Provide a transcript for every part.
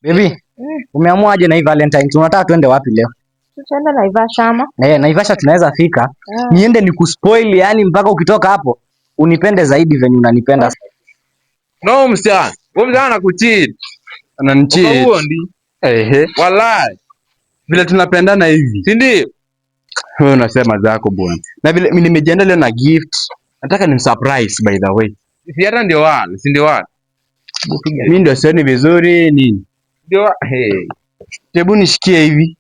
Baby, umeamua aje na hii Valentine? Tunataka twende wapi leo? Tutaenda Naivasha ama? Naivasha tunaweza fika. Niende nikuspoil yani mpaka ukitoka hapo unipende zaidi venye unanipenda. No msichana. Wewe msichana anakucheat. Ananicheat. Huo ndi. Ehe. Wallahi. Vile tunapendana hivi. Si ndio? Wewe unasema zako bwana. Na vile mimi nimejiandaa leo na gift. Nataka ni surprise by the way. Si hata ndio wale, si ndio wale. Mimi ndio sioni vizuri nini? Ndio hey. Hebu nishikie hivi.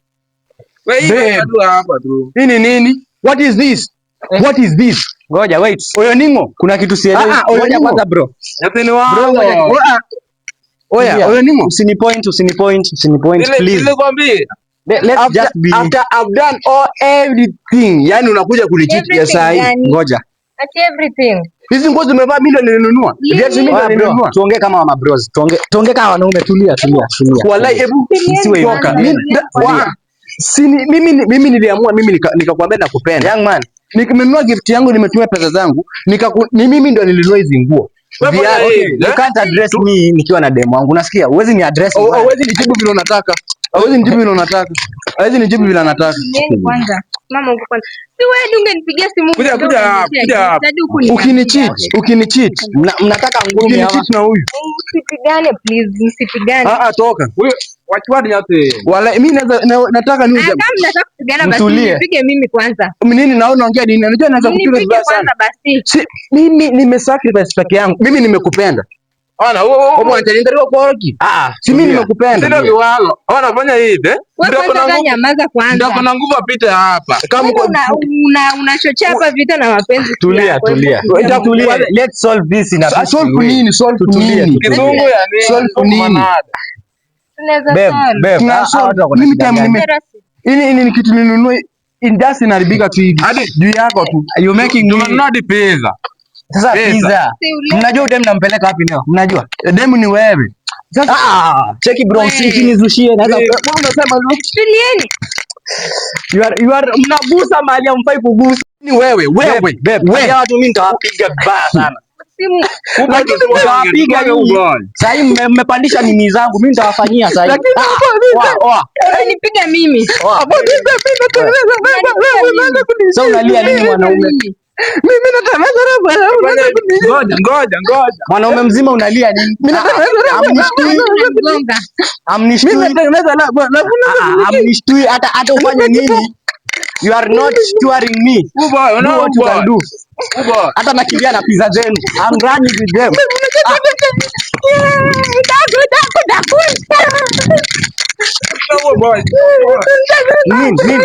Wewe hapa tu. Hii ni nini? What is this? What is this? Ngoja wait. Oyo ningo, kuna kitu sielewi. Ngoja kwanza bro. Yote ni wao. Oya, oyo ningo. Usinipoint please. Nilikwambia. Let's just be. After I've done everything. Yani unakuja kunicheat ya saa hii. Ngoja. At everything. Hizi nguo zimevaa mimi ndo nilinunua. Viatu mimi ndo nilinunua. Tuongee kama mama bros. Tuongee kama wanaume, tulia. Wallahi hebu siwe toka. Mimi niliamua nikakwambia nakupenda. Young man, nimenunua gift yangu, nimetumia pesa zangu, ni mimi ndo nilinunua hizi nguo. You can't address me nikiwa na demo wangu. Unasikia? Huwezi ni address. Huwezi nijibu vile unataka. Huwezi nijibu vile unataka. Huwezi nijibu vile anataka. Kwanza. Mama uko kwanza. Si wewe ungenipigia simu. Kuja. Ukinicheat. Mnataka ngumi hapa. Na huyu. Msipigane please, msipigane. Toka. Huyo wachiwadi nyote. Wala mimi nataka niuze. Kama mnataka kupigana basi nipige mimi kwanza. Nini naona ongea nini? Unajua naweza kupiga vibaya sana. Si mimi nimesacrifice peke yangu. Mimi nimekupenda. Ona wewe unatendelewa kwa haki. Si mimi nimekupenda. Ndio viwalo. Ona fanya hivi, Ndio kuna nyamaza kwanza. Ndio kuna nguvu apite hapa. Kama unachochea hapa vita na mapenzi. Tulia. Let's solve this in a peaceful way. Solve nini? Solve nini? Kizungu ya nini? Solve nini? Ini ni kitu nilinunua industry inaharibika tu hivi. Hadi juu yako tu. You making not pesa. Sasa pizza. Mnajua dem nampeleka wapi leo? Mnajua? Dem ni wewe. Sasa cheki bro, usinizushie naweza. Unasema tulieni. You are mnagusa mahali hamfai kugusa. Ni wewe. Wewe watu mimi nitawapiga vibaya sana. Sasa hivi mmepandisha nini zangu, mimi nitawafanyia sasa hivi. Nipiga mimi. Sasa unalia nini mwanaume? Mimi natangaza roho. Ngoja. Mwanaume mzima unalia nini? Mimi amnishtui hata ufanye nini? You are not touring me. Do what you can do. Hata nakimbia na pizza zenu. I'm running with them. Nini?